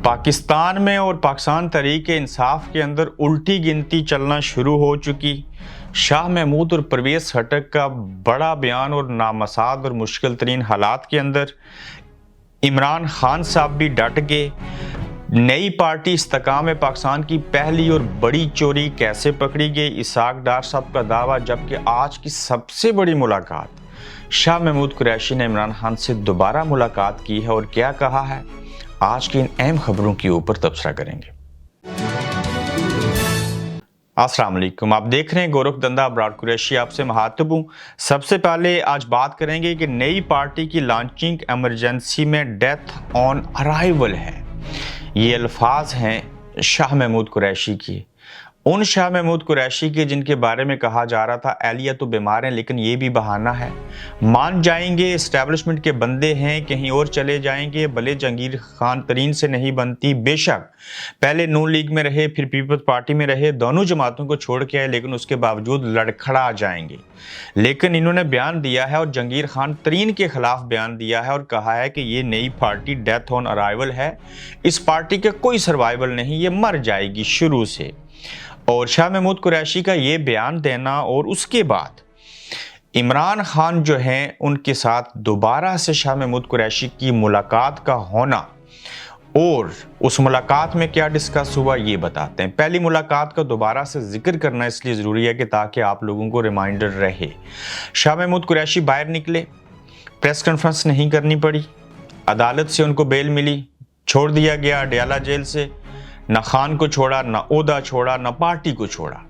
पाकिस्तान में और पाकिस्तान तहरीक इंसाफ के अंदर उल्टी गिनती चलना शुरू हो चुकी। शाह महमूद और परवेज़ खटक का बड़ा बयान और नामसाद और मुश्किल तरीन हालात के अंदर इमरान खान साहब भी डट गए। नई पार्टी इस्तेकाम पाकिस्तान की पहली और बड़ी चोरी कैसे पकड़ी गई, इसहाक डार साहब का दावा। जबकि आज की सबसे बड़ी मुलाकात शाह महमूद कुरैशी ने इमरान खान से दोबारा मुलाकात की है और क्या कहा है, आज की इन अहम खबरों के ऊपर तबसरा करेंगे। अस्सलाम वालेकुम, आप देख रहे हैं गोरखधंधा अबरार कुरैशी, आपसे मुखातिब हूं। सबसे पहले आज बात करेंगे कि नई पार्टी की लॉन्चिंग इमरजेंसी में डेथ ऑन अराइवल है। ये अल्फाज हैं शाह महमूद कुरैशी की, उन शाह महमूद कुरैशी के जिनके बारे में कहा जा रहा था एहलिया तो बीमार हैं लेकिन ये भी बहाना है, मान जाएंगे इस्टेब्लिशमेंट के बंदे हैं, कहीं और चले जाएंगे, भले जहांगीर खान तरीन से नहीं बनती। बेशक पहले नून लीग में रहे, फिर पीपल्स पार्टी में रहे, दोनों जमातों को छोड़ के आए, लेकिन उसके बावजूद लड़खड़ा जाएंगे। लेकिन इन्होंने बयान दिया है और जहांगीर खान तरीन के खिलाफ बयान दिया है और कहा है कि ये नई पार्टी डेथ ऑन अराइवल है, इस पार्टी का कोई सर्वाइवल नहीं, ये मर जाएगी शुरू से। और शाह महमूद कुरैशी का ये बयान देना और उसके बाद इमरान खान जो हैं उनके साथ दोबारा से शाह महमूद कुरैशी की मुलाकात का होना और उस मुलाकात में क्या डिस्कस हुआ ये बताते हैं। पहली मुलाकात का दोबारा से जिक्र करना इसलिए ज़रूरी है कि ताकि आप लोगों को रिमाइंडर रहे। शाह महमूद कुरैशी बाहर निकले, प्रेस कॉन्फ्रेंस नहीं करनी पड़ी, अदालत से उनको बेल मिली, छोड़ दिया गया अडयाला जेल से। ना खान को छोड़ा, ना ओहदा छोड़ा, ना पार्टी को छोड़ा,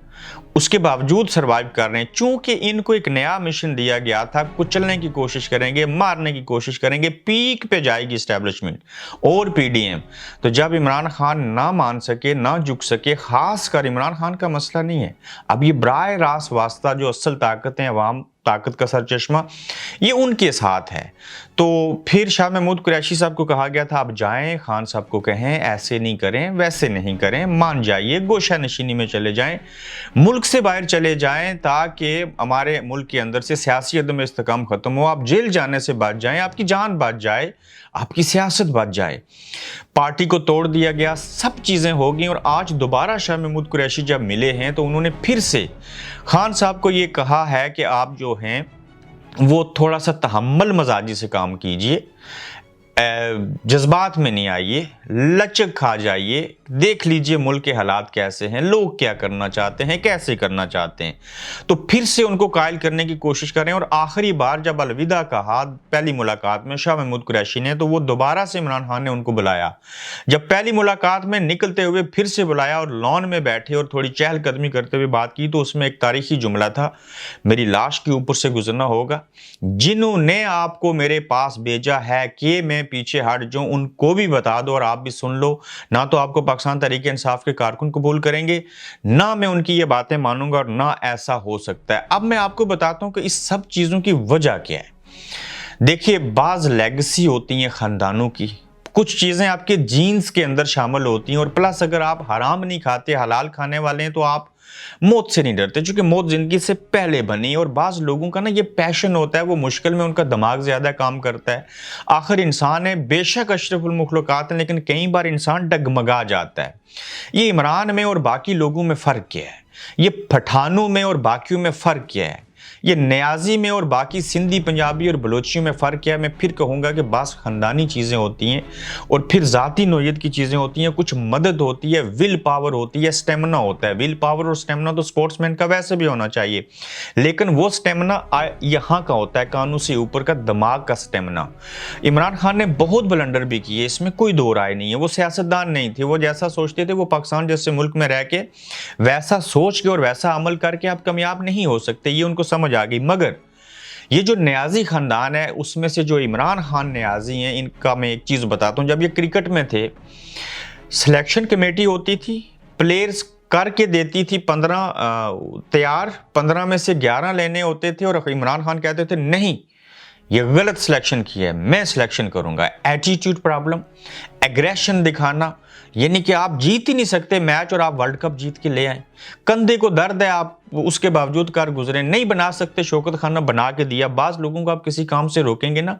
उसके बावजूद सरवाइव कर रहे हैं। चूंकि इनको एक नया मिशन दिया गया था, कुचलने की कोशिश करेंगे, मारने की कोशिश करेंगे, पीक पे जाएगी इस्टेब्लिशमेंट और पीडीएम। तो जब इमरान खान ना मान सके, ना झुक सके, खासकर इमरान खान का मसला नहीं है, अब ये बराह रास्त वास्ता जो असल ताकत है, अवाम ताकत का सरचश्मा, ये उनके साथ है। तो फिर शाह महमूद कुरैशी साहब को कहा गया था आप जाएं, खान साहब को कहें ऐसे नहीं करें, वैसे नहीं करें, मान जाइए, गोशा नशीनी में चले जाएं, मुल्क से बाहर चले जाएं, ताकि हमारे मुल्क के अंदर से सियासी अदम इस्तेकाम खत्म हो, आप जेल जाने से बच जाएं, आपकी जान बच जाए, आपकी सियासत बच जाए। पार्टी को तोड़ दिया गया, सब चीज़ें हो गई और आज दोबारा शाह महमूद कुरैशी जब मिले हैं तो उन्होंने फिर से खान साहब को ये कहा है कि आप जो हैं वो थोड़ा सा तहम्मुल मजाजी से काम कीजिए, जज्बात में नहीं आइए, लचक खा जाइए, देख लीजिए मुल्क के हालात कैसे हैं, लोग क्या करना चाहते हैं, कैसे करना चाहते हैं। तो फिर से उनको कायल करने की कोशिश करें। और आखिरी बार जब अलविदा कहा पहली मुलाकात में शाह महमूद कुरैशी ने, तो वो दोबारा से इमरान खान ने उनको बुलाया। जब पहली मुलाकात में निकलते हुए फिर से बुलाया और लॉन में बैठे और थोड़ी चहलकदमी करते हुए बात की, तो उसमें एक तारीखी जुमला था, मेरी लाश के ऊपर से गुजरना होगा, जिन्होंने आपको मेरे पास भेजा है कि मैं पीछे हट जाऊं, उनको भी बता दो और आप भी सुन लो। ना तो आपको पाकिस्तान तहरीक इंसाफ के कारकुन कबूल करेंगे, ना मैं उनकी ये बातें मानूंगा और ना ऐसा हो सकता है। अब मैं आपको बताता हूं कि इस सब चीजों की वजह क्या है। देखिए, बाज लेगेसी होती हैं खानदानों की, कुछ चीजें आपके जीन्स के अंदर शामिल होती हैं और प्लस अगर आप हराम नहीं खाते, हलाल खाने वाले हैं, तो आप मौत से नहीं डरते, क्योंकि मौत जिंदगी से पहले बनी। और बाज लोगों का ना ये पैशन होता है, वो मुश्किल में उनका दिमाग ज्यादा काम करता है। आखिर इंसान है, बेशक अशरफुल मखलूकात है, लेकिन कई बार इंसान डगमगा जाता है। ये इमरान में और बाकी लोगों में फर्क क्या है, ये पठानों में और बाकियों में फर्क क्या है, ये न्याजी में और बाकी सिंधी, पंजाबी और बलोचियों में फ़र्क क्या है। मैं फिर कहूँगा कि बास ख़ानदानी चीज़ें होती हैं और फिर ज़ाती नोयत की चीज़ें होती हैं, कुछ मदद होती है, विल पावर होती है, स्टेमिना होता है। विल पावर और स्टेमिना तो स्पोर्ट्समैन का वैसे भी होना चाहिए, लेकिन वो स्टेमिना यहाँ का होता है, कानून से ऊपर का, दिमाग का स्टेमिना। इमरान खान ने बहुत ब्लंडर भी किए, इसमें कोई दो राय नहीं है। वो सियासतदान नहीं थे, वो जैसा सोचते थे, वो पाकिस्तान जैसे मुल्क में रह के वैसा सोच के और वैसा अमल करके आप कामयाब नहीं हो सकते, ये उनको समझ आ गई। मगर ये जो न्याजी खानदान है, उसमें से जो इमरान खान न्याजी हैं, इनका मैं एक चीज़ बताता हूँ। जब ये क्रिकेट में थे, सिलेक्शन कमेटी होती थी, प्लेयर्स करके देती थी 15 तैयार, 15 में से 11 लेने होते थे और इमरान खान कहते थे नहीं, ये गलत सिलेक्शन किया है, मैं सिलेक्शन करूंगा। एटीट्यूड प्रॉब्लम, एग्रेशन दिखाना, यानी कि आप जीत ही नहीं सकते मैच और आप वर्ल्ड कप जीत के ले आए। कंधे को दर्द है, आप उसके बावजूद कर गुजरे, नहीं बना सकते, शौकत खान ने बना के दिया। बाज लोगों को आप किसी काम से रोकेंगे ना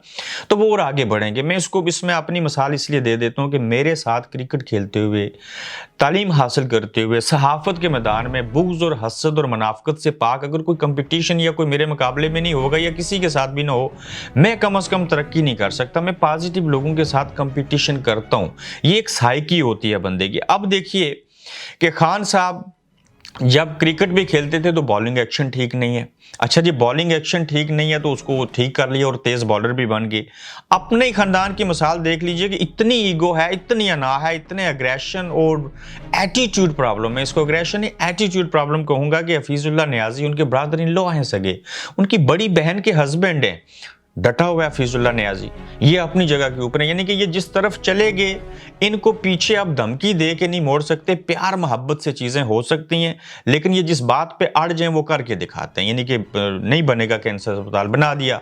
तो वो और आगे बढ़ेंगे। मैं इसमें अपनी मिसाल इसलिए दे देता हूँ कि मेरे साथ क्रिकेट खेलते हुए, तालीम हासिल करते हुए, सहाफत के मैदान में बुग़्ज़ और हसद और मुनाफ़क़त से पाक अगर कोई कंपटीशन या कोई मेरे मुकाबले में नहीं होगा या किसी के साथ भी ना हो, मैं कम से कम तरक्की नहीं कर सकता। मैं पॉजिटिव लोगों के साथ कंपटीशन करता हूँ, ये एक साइकी होती है बंदे की। अब देखिए कि खान साहब जब क्रिकेट भी खेलते थे तो बॉलिंग एक्शन ठीक नहीं है। अच्छा जी, बॉलिंग एक्शन ठीक नहीं है तो उसको ठीक कर लिया और तेज बॉलर भी बन गए। अपने ही खानदान की मिसाल देख लीजिए कि इतनी ईगो है, इतनी अना है, इतने एग्रेशन और एटीट्यूड प्रॉब्लम है। इसको एग्रेशन ही एटीट्यूड प्रॉब्लम कहूँगा कि हफीजुल्लाह नियाज़ी उनके ब्रदर इन लॉ हैं सगे, उनकी बड़ी बहन के हस्बैंड हैं। डटा हुआ है हफीजुल्लाह नियाज़ी, ये अपनी जगह के ऊपर है। यानी कि ये जिस तरफ चले गए, इनको पीछे आप धमकी दे के नहीं मोड़ सकते। प्यार मोहब्बत से चीज़ें हो सकती हैं, लेकिन ये जिस बात पे अड़ जाएं वो करके दिखाते हैं। यानी कि नहीं बनेगा कैंसर अस्पताल, बना दिया।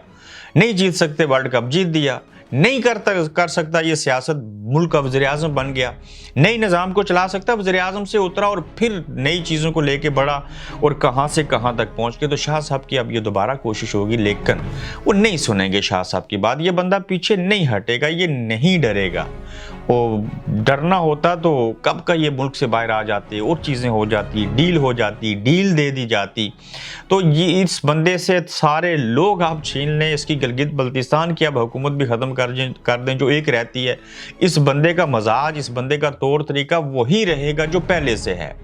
नहीं जीत सकते वर्ल्ड कप, जीत दिया। नहीं कर सकता ये सियासत, मुल्क का वज़ीर आज़म बन गया। नई निज़ाम को चला सकता, वज़ीर आज़म से उतरा और फिर नई चीज़ों को लेके बढ़ा और कहाँ से कहाँ तक पहुँच गए। तो शाह साहब की अब ये दोबारा कोशिश होगी, लेकिन वो नहीं सुनेंगे शाह साहब की बात। ये बंदा पीछे नहीं हटेगा, ये नहीं डरेगा। वो डरना होता तो कब का ये मुल्क से बाहर आ जाते और चीज़ें हो जाती, डील हो जाती, डील दे दी जाती। तो ये इस बंदे से सारे लोग आप छीन लें, इसकी गिलगित बल्तिस्तान की अब हुकूमत भी ख़त्म कर दें जो एक रहती है। इस बंदे का मजाज, इस बंदे का तौर तरीका वही रहेगा जो पहले से है।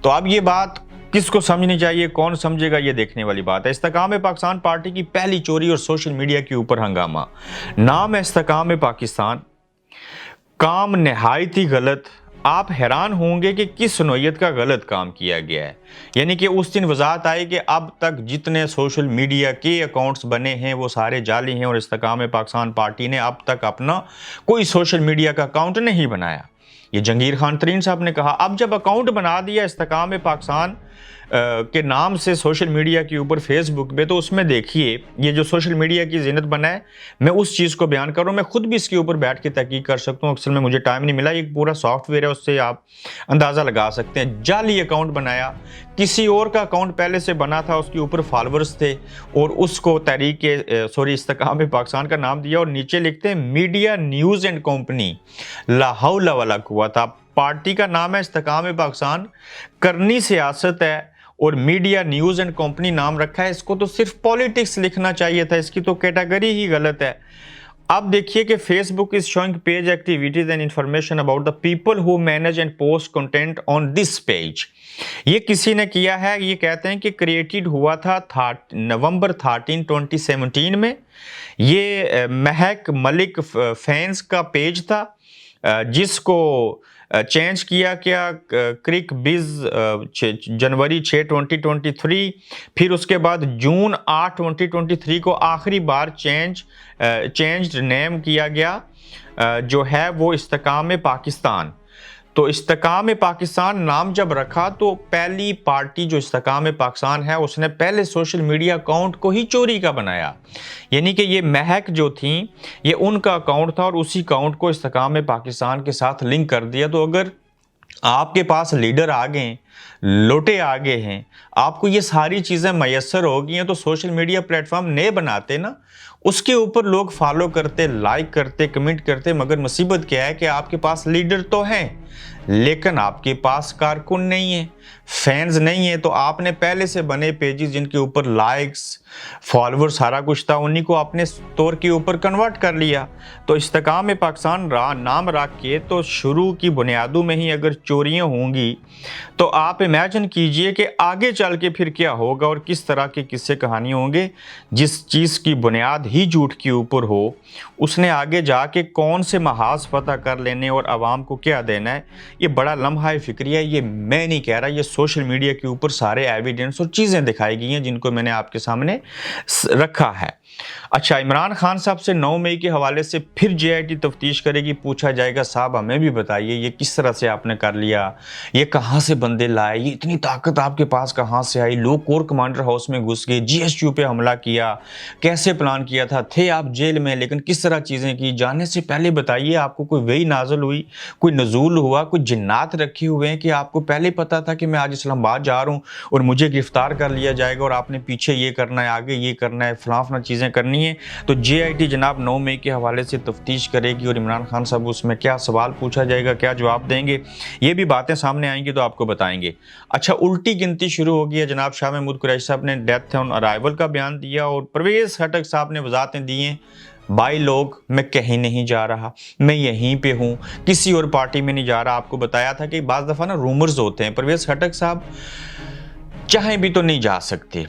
तो अब ये बात किसको समझनी चाहिए, कौन समझेगा, ये देखने वाली बात है। इस्तेकाम-ए-पाकिस्तान पार्टी की पहली चोरी और सोशल मीडिया के ऊपर हंगामा। नाम है इस्तेकाम-ए-पाकिस्तान, काम नहायत ही गलत। आप हैरान होंगे कि किस नौयत का गलत काम किया गया है। यानी कि उस दिन वजाहत आई कि अब तक जितने सोशल मीडिया के अकाउंट्स बने हैं वो सारे जाली हैं और इस्तेकाम-ए-पाकिस्तान पार्टी ने अब तक अपना कोई सोशल मीडिया का अकाउंट नहीं बनाया। ये जंगीर खान तरीन साहब ने कहा। अब जब अकाउंट बना दिया इस्तेकाम-ए-पाकिस्तान के नाम से सोशल मीडिया के ऊपर फेसबुक पे, तो उसमें देखिए ये जो सोशल मीडिया की ज़ीनत बना है, मैं उस चीज़ को बयान कर रहा हूँ। मैं खुद भी इसके ऊपर बैठ के तहकीक कर सकता हूँ, अक्सर में मुझे टाइम नहीं मिला। एक पूरा सॉफ्टवेयर है, उससे आप अंदाज़ा लगा सकते हैं। जाली अकाउंट बनाया, किसी और का अकाउंट पहले से बना था, उसके ऊपर फॉलोअर्स थे और उसको इस्तेकाम-ए-पाकिस्तान का नाम दिया और नीचे लिखते हैं मीडिया न्यूज़ एंड कंपनी, ला हौला वला कुव्वता। पार्टी का नाम है इस्तेकाम-ए-पाकिस्तान, करनी सियासत है और मीडिया न्यूज़ एंड कंपनी नाम रखा है। इसको तो सिर्फ पॉलिटिक्स लिखना चाहिए था, इसकी तो कैटेगरी ही गलत है। अब देखिए कि Facebook is showing page activities and information about the people who manage and post content on this page. ये किसी ने किया है, ये कहते हैं कि क्रिएटेड हुआ था नवंबर 13, 2017 में। ये महक मलिक फैंस का पेज था, जिसको चेंज किया क्या क्रिक बिज जनवरी 6, 2023। फिर उसके बाद जून 8, 2023 को आखिरी बार चेंज्ड नेम किया गया, जो है वो इस्तेकाम-ए-पाकिस्तान। तो इस्तेकाम-ए-पाकिस्तान नाम जब रखा तो पहली पार्टी जो इस्तेकाम-ए-पाकिस्तान है उसने पहले सोशल मीडिया अकाउंट को ही चोरी का बनाया। यानी कि ये महक जो थी ये उनका अकाउंट था और उसी अकाउंट को इस्तेकाम-ए-पाकिस्तान के साथ लिंक कर दिया। तो अगर आपके पास लीडर आ गए, लोटे आ गए हैं, आपको ये सारी चीज़ें मैसर हो गई हैं, तो सोशल मीडिया प्लेटफॉर्म नए बनाते ना, उसके ऊपर लोग फॉलो करते, लाइक करते, कमेंट करते। मगर मुसीबत क्या है कि आपके पास लीडर तो हैं लेकिन आपके पास कारकुन नहीं है, फैंस नहीं है। तो आपने पहले से बने पेजेस जिनके ऊपर लाइक्स, फॉलोअर सारा कुछ था, उन्हीं को आपने स्टोर के ऊपर कन्वर्ट कर लिया। तो इस्तेकाम-ए-पाकिस्तान नाम रख के तो शुरू की बुनियादों में ही अगर चोरियां होंगी तो आप इमेजिन कीजिए कि आगे चल के फिर क्या होगा और किस तरह के किस्से कहानी होंगे। जिस चीज़ की बुनियाद ही झूठ के ऊपर हो उसने आगे जाके कौन से महाज पता कर लेने और आवाम को क्या देना है, ये बड़ा लम्हा फिक्री है। ये मैं नहीं कह रहा, ये सोशल मीडिया के ऊपर सारे एविडेंस और चीज़ें दिखाई गई हैं जिनको मैंने आपके सामने रखा है। अच्छा, इमरान खान साहब से 9 मई के हवाले से फिर जेआईटी तफ्तीश करेगी। पूछा जाएगा साहब हमें भी बताइए ये किस तरह से आपने कर लिया, ये कहाँ से बंदे लाए, ये इतनी ताकत आपके पास कहाँ से आई, लोग कोर कमांडर हाउस में घुस गए, जीएसयू पे हमला किया, कैसे प्लान किया था, थे आप जेल में लेकिन किस तरह चीज़ें की, जाने से पहले बताइए आपको कोई वही नाजल हुई, कोई नजूल हुआ, कोई जिन्नात रखे हुए हैं कि आपको पहले पता था कि मैं आज इस्लामाबाद जा रहा हूँ और मुझे गिरफ्तार कर लिया जाएगा और आपने पीछे ये करना है, आगे ये करना है, फलां चीज़ें करनी है। तो जेआईटी जनाब 9 मई के हवाले से तफ्तीश करेगी और इमरान खान साहब उसमें क्या सवाल पूछा जाएगा, क्या जवाब देंगे, ये भी बातें सामने आएंगी तो आपको बताएंगे। अच्छा, उल्टी गिनती शुरू हो गई है। जनाब शाह महमूद कुरैशी साहब ने डेथ ऑन अराइवल का बयान दिया और परवेज़ खटक साहब ने वजाहतें दी हैं। भाई लोग, मैं कहीं नहीं जा रहा, मैं यहीं पे हूँ, किसी और पार्टी में नहीं जा रहा। आपको बताया था कि बाज़ दफ़ा ना रूमर्स होते हैं, परवेज़ खटक साहब चाहें भी तो नहीं जा सकते,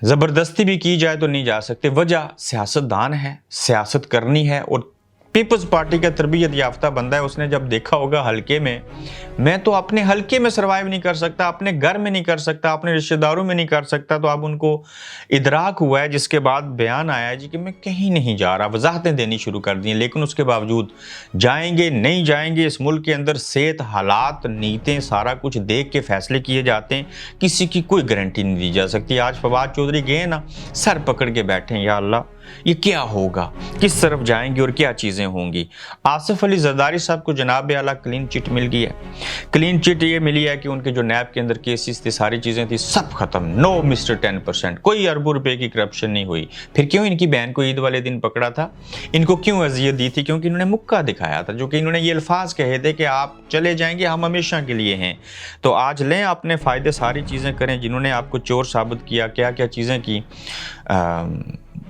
ज़बरदस्ती भी की जाए तो नहीं जा सकते। वजह सियासतदान है, सियासत करनी है और पीपल्स पार्टी का तरबियत याफ्ता बंदा है। उसने जब देखा होगा हल्के में, मैं तो अपने हल्के में सर्वाइव नहीं कर सकता, अपने घर में नहीं कर सकता, अपने रिश्तेदारों में नहीं कर सकता, तो अब उनको इदराक हुआ है, जिसके बाद बयान आया है जी कि मैं कहीं नहीं जा रहा। वजाहतें देनी शुरू कर दी हैं, लेकिन उसके बावजूद जाएंगे नहीं जाएंगे, इस मुल्क के अंदर सेहत, हालात, नीतें, सारा कुछ देख के फैसले किए जाते हैं, किसी की कोई गारंटी नहीं दी जा सकती। आज फवाद चौधरी गए ना, सर पकड़ के बैठे हैं, या अल्लाह ये क्या होगा, किस तरफ जाएंगे और क्या चीज़ें होंगी। आसिफ अली जरदारी साहब को जनाब आला क्लीन चिट मिल गई है। क्लीन चिट ये मिली है कि उनके जो नैब के अंदर केसेस थे, सारी चीज़ें थी, सब खत्म, नो मिस्टर 10%, कोई अरबों रुपए की करप्शन नहीं हुई। फिर क्यों इनकी बहन को ईद वाले दिन पकड़ा था, इनको क्यों अजियत दी थी? क्योंकि इन्होंने मुक्का दिखाया था, जो कि इन्होंने ये अल्फाज कहे थे कि आप चले जाएंगे, हम हमेशा के लिए हैं। तो आज लें अपने फ़ायदे, सारी चीज़ें करें। जिन्होंने आपको चोर साबित किया, क्या क्या चीज़ें की,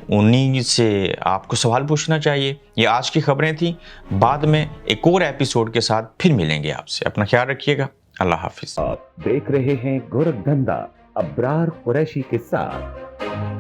उन्हीं से आपको सवाल पूछना चाहिए। ये आज की खबरें थी। बाद में एक और एपिसोड के साथ फिर मिलेंगे आपसे। अपना ख्याल रखिएगा। अल्लाह हाफिज। आप देख रहे हैं गोरखधंधा अब्रार कुरैशी के साथ।